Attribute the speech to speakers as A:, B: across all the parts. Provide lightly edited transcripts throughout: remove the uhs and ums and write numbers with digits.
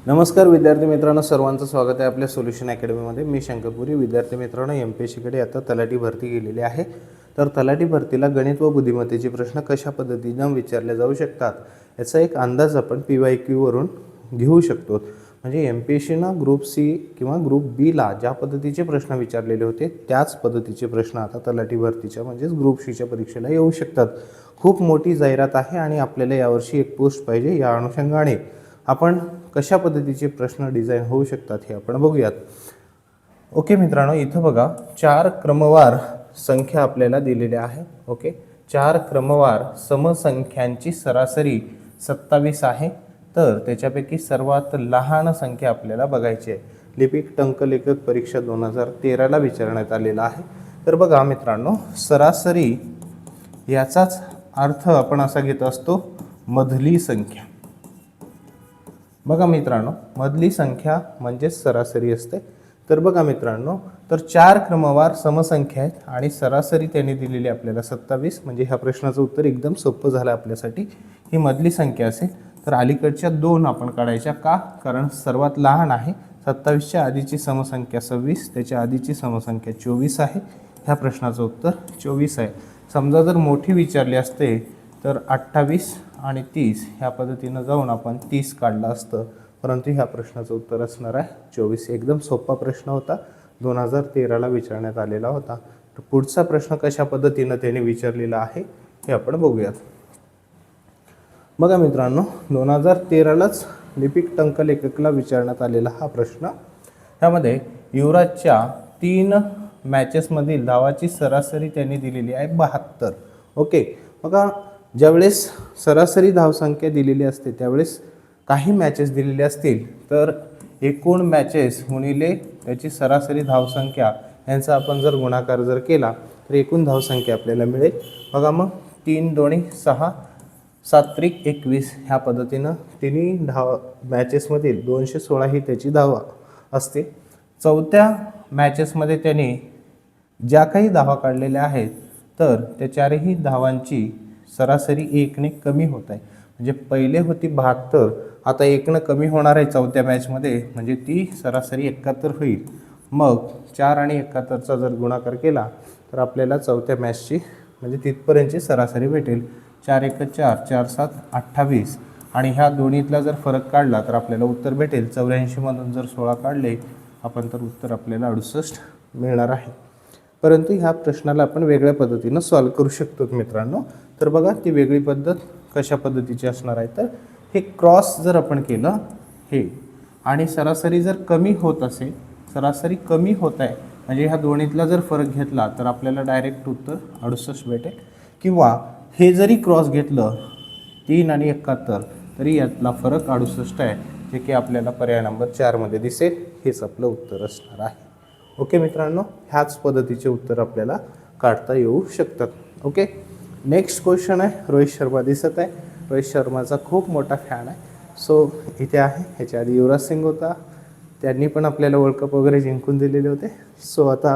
A: नमस्कार विद्यार्थी मित्रांनो, सर्वांचं स्वागत आहे आपल्या सोल्युशन अकॅडमीमध्ये। मी शंकरपुरी। विद्यार्थी मित्रांनो, MPSCकडे आता तलाठी भरती गेलेली आहे। तर तलाठी भरतीला गणित व बुद्धिमत्तेचे प्रश्न कशा पद्धतीने विचारले जाऊ शकतात याचा एक अंदाज आपण PYQ वरून घेऊ शकतो। म्हणजे MPSCनं ग्रुप C किंवा ग्रुप B ला ज्या पद्धतीचे प्रश्न विचारलेले होते त्याच पद्धतीचे प्रश्न आता तलाठी भरतीच्या म्हणजे ग्रुप C च्या परीक्षेला येऊ शकतात। खूप मोठी जाहिरात आहे आणि आपल्याला यावर्षी एक पोस्ट पाहिजे। या अनुषंगाने आपण कशा पद्धतीचे प्रश्न डिझाइन होऊ शकतात हे आपण बघूयात। ओके मित्रांनो, इथं बघा 4 क्रमवार संख्या आपल्याला दिलेल्या आहे। ओके, 4 क्रमवार समसंख्यांची सरासरी 27 आहे। तर त्याच्यापैकी सर्वात लहान संख्या आपल्याला बघायची आहे। लिपिक टंकलेखक परीक्षा 2013 ला विचारण्यात आलेला आहे। तर बघा मित्रांनो, सरासरी याचाच अर्थ आपण असा घेत असतो मधली संख्या। बघा मित्रांनो, मधली संख्या म्हणजे सरासरी असते। तर बघा मित्रांनो, तर 4 क्रमवार समसंख्या आहेत आणि सरासरी त्यांनी दिलेली आपल्याला 27। म्हणजे ह्या प्रश्नाचं उत्तर एकदम सोपं झालं आपल्यासाठी। ही मधली संख्या असेल तर अलीकडच्या 2 आपण काढायच्या का? कारण सर्वात लहान आहे। 27 च्या आधीची समसंख्या 26, त्याच्या आधीची समसंख्या 24 आहे। ह्या प्रश्नाचं उत्तर 24 आहे। समजा जर मोठी विचारली असते तर 28 आणि 30 ह्या पद्धतीनं जाऊन आपण 30 काढलं असतं, परंतु ह्या प्रश्नाचं उत्तर असणार आहे 24। एकदम सोपा प्रश्न होता, 2013 ला विचारण्यात आलेला होता। तर पुढचा प्रश्न कशा पद्धतीनं त्याने विचारलेला आहे हे आपण बघूयात। बघा मित्रांनो, 2013 लाच लिपिक टंकलेखकला विचारण्यात आलेला हा प्रश्न। त्यामध्ये युवराजच्या 3 मॅचेसमधील धावाची सरासरी त्यांनी दिलेली आहे 72। ओके, बघा ज्यावेळेस सरासरी धावसंख्या दिलेली असते त्यावेळेस काही मॅचेस दिलेले असतील तर एकूण मॅचेस गुणिले त्याची सरासरी धावसंख्या यांचा आपण जर गुणाकार जर केला तर एकूण धावसंख्या आपल्याला मिळेल। बघा मग 3 दोणी 6, 7 त्रिक 21 ह्या पद्धतीनं तिन्ही मॅचेसमधील 216 ही त्याची धावा असते। चौथ्या मॅचेसमध्ये त्याने ज्या काही धावा काढलेल्या आहेत तर त्या चारही धावांची सरासरी 1 ने कमी होत आहे। म्हणजे पहिले होती 72, आता 1 ने कमी होणार आहे चौथ्या मॅचमध्ये, म्हणजे ती सरासरी 71 होईल। मग 4 आणि 71चा जर गुणाकार केला तर आपल्याला चौथ्या मॅचची म्हणजे तिथपर्यंतची सरासरी भेटेल। 4 1 4, 4 7 28 आणि ह्या दोन्हीतला जर फरक काढला तर आपल्याला उत्तर भेटेल 84 मधून जर 16 काढले आपण तर उत्तर आपल्याला 68 मिळणार आहे। परंतु ह्या प्रश्नाला आपण वेगळ्या पद्धतीनं सॉल्व करू शकतो मित्रांनो। तर बघा ती वेगळी पद्धत कशा पद्धतीची असणार आहे, तर हे क्रॉस जर आपण केलं हे आणि सरासरी जर कमी होत असेल, सरासरी कमी होत आहे म्हणजे ह्या दोन्हीतला जर फरक घेतला तर आपल्याला डायरेक्ट उत्तर 68 भेटेल। किंवा हे जरी क्रॉस घेतलं 3 आणि 71 तरी यातला फरक 68 आहे, जे की आपल्याला पर्याय नंबर 4 मध्ये दिसेल। हेच आपलं उत्तर असणार आहे। ओके मित्रांनो, ह्याच पद्धतीचे उत्तर आपल्याला काढता येऊ शकतात। ओके, नेक्स्ट क्वेश्चन आहे। रोहित शर्मा दिसत आहे, रोहित शर्माचा खूप मोठा फॅन आहे। सो इथे आहे, ह्याच्या आधी युवराज सिंग होता, त्यांनी पण आपल्याला वर्ल्ड कप वगैरे जिंकून दिलेले होते। सो आता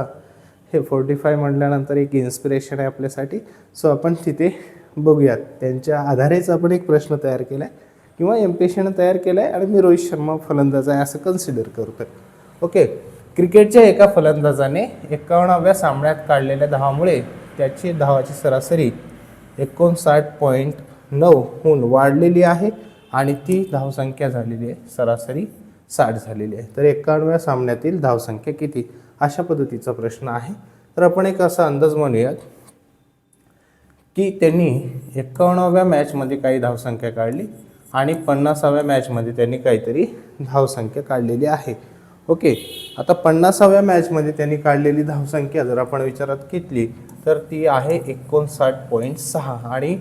A: हे 45 म्हटल्यानंतर एक इन्स्पिरेशन आहे आपल्यासाठी। सो आपण तिथे बघूयात, त्यांच्या आधारेच आपण एक प्रश्न तयार केला आहे किंवा MPSCनं तयार केला आहे आणि मी रोहित शर्मा फलंदाज आहे असं कन्सिडर करतो आहे। ओके, क्रिकेटच्या एका फलंदाजाने 51व्या सामन्यात काढलेल्या धावामुळे त्याची धावाची सरासरी 59.9 हून वाढलेली आहे आणि ती धावसंख्या झालेली आहे सरासरी 60 झालेली आहे। तर 51व्या सामन्यातील धावसंख्या किती, अशा पद्धतीचा प्रश्न आहे। तर आपण एक असा अंदाज म्हणूयात की त्यांनी 51व्या मॅचमध्ये काही धावसंख्या काढली आणि 50व्या मॅचमध्ये त्यांनी काहीतरी धावसंख्या काढलेली आहे। ओके, आता 50व्या मॅचमध्ये त्यांनी काढलेली धावसंख्या जर आपण विचारात घेतली तर ती आहे 59.6 आणि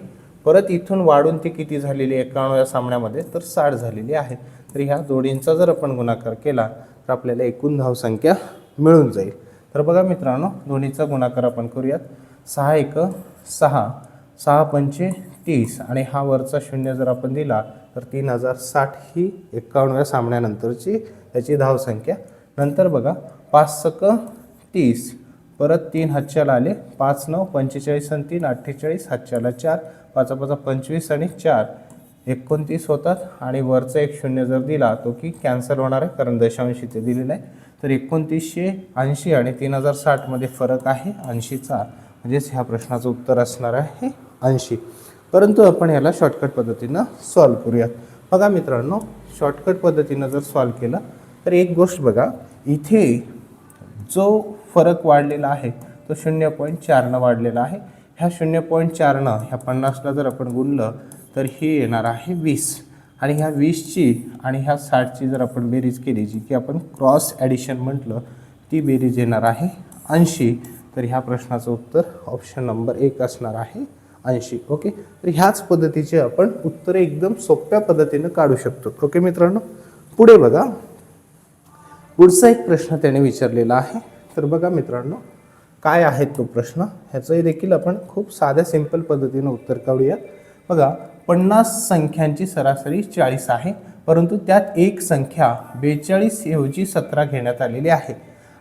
A: परत इथून वाढून ती किती झालेली 51व्या सामन्यामध्ये तर 60 झालेली आहे। तर ह्या जोडींचा जर आपण गुणाकार केला तर आपल्याला एकूण धावसंख्या मिळून जाईल। तर बघा मित्रांनो, दोन्हीचा गुणाकार आपण करूयात। 6 1 6, 6 पंचे 30 आणि हा वरचा 0 जर आपण दिला तर 3060 ही 51व्या सामन्यानंतरची त्याची धावसंख्या। नंतर बघा 5 सक 30, परत 3 हातच्याला आले, 5 9 45 आणि 3 48, हातच्याला 4, 5 5 25 आणि 4 29 होतात आणि वरचा एक शून्य जर दिला तो की कॅन्सल होणार आहे, कारण दशांश इथे दिलेला आहे. तर 2980 आणि 3060 मध्ये फरक आहे 80चा, म्हणजेच ह्या प्रश्नाचं उत्तर असणार आहे 80. परंतु आपण याला शॉर्टकट पद्धतीनं सॉल्व्ह करूयात. बघा मित्रांनो, शॉर्टकट पद्धतीनं जर सॉल्व्ह केलं तर एक गोष्ट बघा, इथे जो फरक वाढलेला आहे तो 0.4 वाढलेला आहे. ह्या 0.4 ह्या 50ला जर आपण गुणलं तर हे येणार आहे 20, आणि ह्या 20ची आणि ह्या 60ची जर आपण बेरीज केली, जी की आपण क्रॉस ॲडिशन म्हटलं, ती बेरीज येणार आहे 80. तर ह्या प्रश्नाचं उत्तर ऑप्शन नंबर 1 असणार आहे 80. ओके, तर ह्याच पद्धतीचे आपण उत्तरे एकदम सोप्या पद्धतीनं काढू शकतो. ओके मित्रांनो, पुढे बघा, पुढचा एक प्रश्न त्याने विचारलेला आहे. तर बघा मित्रांनो, काय आहे तो प्रश्न, ह्याचंही देखील आपण खूप साध्या सिंपल पद्धतीनं उत्तर काढूया. बघा, 50 संख्यांची सरासरी 40 आहे, परंतु त्यात एक संख्या 42 ऐवजी 17 घेण्यात आलेली आहे.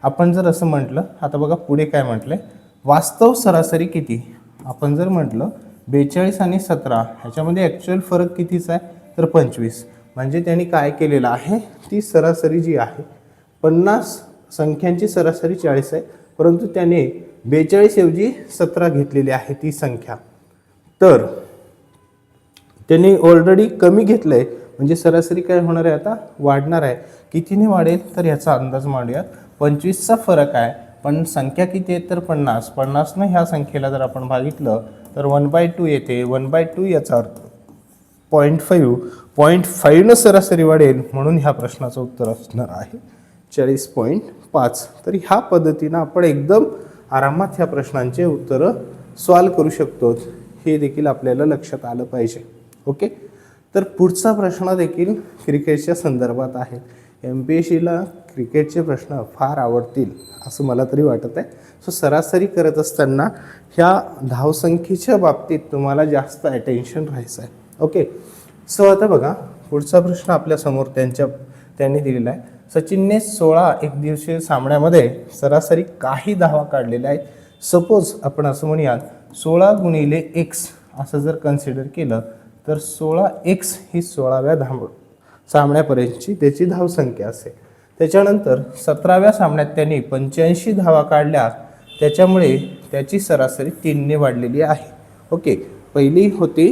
A: आपण जर असं म्हटलं, आता बघा पुढे काय म्हटलंय, वास्तव सरासरी किती. आपण जर म्हटलं 42 आणि 17 ह्याच्यामध्ये ॲक्च्युअल फरक कितीचा आहे, तर 25. म्हणजे त्यांनी काय केलेलं आहे, ती सरासरी जी आहे 50 संख्यांची सरासरी 40 आहे, परंतु त्याने 42 ऐवजी 17 घेतलेली आहे ती संख्या. तर त्यांनी ऑलरेडी कमी घेतलं आहे, म्हणजे सरासरी काय होणार आहे, आता वाढणार आहे. कितीने वाढेल, तर याचा अंदाज मांडूयात. 25चा फरक आहे, पण संख्या किती आहे, तर 50. 50नं ह्या संख्येला जर आपण भागितलं तर 1/2 येते. 1/2 याचा अर्थ 0.5 सरासरी वाढेल, म्हणून ह्या प्रश्नाचं उत्तर असणार आहे 40.5. तर ह्या पद्धतीनं आपण एकदम आरामात ह्या प्रश्नांचे उत्तरं सॉल्व करू शकतो, हे देखील आपल्याला लक्षात आलं पाहिजे. ओके, तर पुढचा प्रश्न देखील क्रिकेटच्या संदर्भात आहे. MPSCला क्रिकेटचे प्रश्न फार आवडतील असं मला तरी वाटत आहे. सो सरासरी करत असताना ह्या धावसंख्येच्या बाबतीत तुम्हाला जास्त अटेन्शन राहायचं आहे. ओके, सो आता बघा, पुढचा प्रश्न आपल्यासमोर त्यांनी दिलेला आहे. सचिनने 16 एकदिवसीय सामन्यामध्ये सरासरी काही धावा काढलेल्या आहेत. सपोज आपण असं म्हणूयात 16 गुणिले x असं जर कन्सिडर केलं तर 16x ही 16व्या सामन्यापर्यंतची त्याची धावसंख्या असेल. त्याच्यानंतर 17व्या सामन्यात त्यांनी 85 धावा काढल्या, त्याच्यामुळे त्याची सरासरी 3ने वाढलेली आहे. ओके, पहिली होती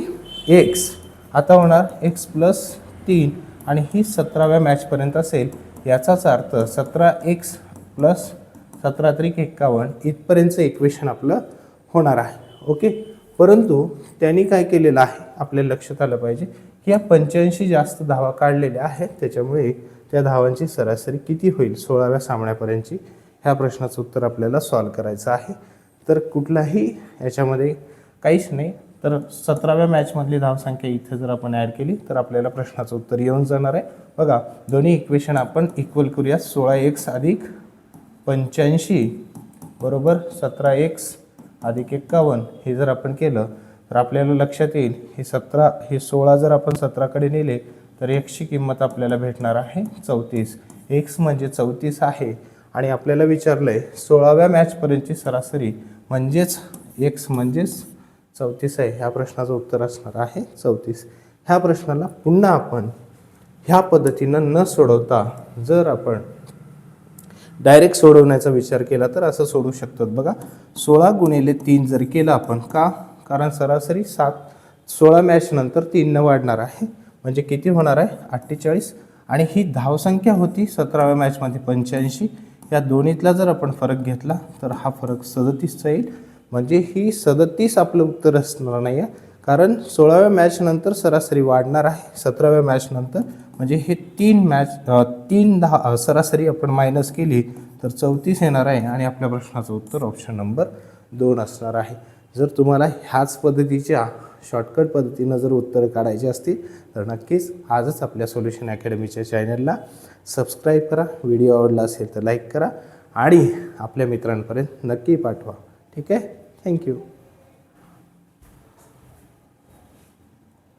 A: x, आता होणार x + 3, आणि ही 17व्या मॅचपर्यंत असेल. याचाच अर्थ 17x + 17 × 51 इथपर्यंतचं इक्वेशन आपलं होणार आहे. ओके, परंतु त्यांनी काय केलेलं आहे, आपल्या लक्षात आलं पाहिजे की या 85 जास्त धावा काढलेल्या आहेत, त्याच्यामुळे त्या धावांची सरासरी किती होईल 16व्या सामन्यापर्यंतची, ह्या प्रश्नाचं उत्तर आपल्याला सॉल्व करायचं आहे. तर कुठलाही याच्यामध्ये काहीच नाही, तर 17व्या मॅचमधली धावसंख्या इथे जर आपण ॲड केली तर आपल्याला प्रश्नाचं उत्तर येऊन जाणार आहे. बघा, दोन्ही इक्वेशन आपण इक्वल करूया. 16x + 85 बरोबर 17x + 51 हे जर आपण केलं तर आपल्याला लक्षात येईल, हे 16 जर आपण 17कडे नेले तर xची किंमत आपल्याला भेटणार आहे 34. x म्हणजे 34 आहे, आणि आपल्याला विचारलं आहे 16व्या मॅचपर्यंतची सरासरी, म्हणजेच x म्हणजेच 34 आहे. ह्या प्रश्नाचं उत्तर असणार आहे 34. ह्या प्रश्नाला पुन्हा आपण ह्या पद्धतीनं न सोडवता जर आपण डायरेक्ट सोडवण्याचा विचार केला तर असं सोडू शकतो. बघा, 16 गुणिले 3 जर केलं आपण, का, कारण सरासरी 16 मॅच नंतर 3 वाढणार आहे, म्हणजे किती होणार आहे 48. आणि ही धावसंख्या होती 17व्या मॅचमध्ये 85. या दोन्हीतला जर आपण फरक घेतला तर हा फरक 37चा येईल, म्हणजे ही 37 आपलं उत्तर असणार नाही आहे, कारण 16व्या मॅच नंतर सरासरी वाढणार आहे 17व्या मॅच नंतर. म्हणजे हे 3 सरासरी आपण मायनस केली तर 34 येणार आहे, आणि आपल्या प्रश्नाचं उत्तर ऑप्शन नंबर 2 असणार आहे. जर तुम्हाला ह्याच पद्धतीच्या शॉर्टकट पद्धतीनं जर उत्तर काढायचे असतील तर नक्कीच आजच आपल्या सोल्युशन अकॅडमीच्या चॅनलला सबस्क्राईब करा. व्हिडिओ आवडला असेल तर लाईक करा आणि आपल्या मित्रांपर्यंत नक्की पाठवा. ठीक आहे, थँक्यू.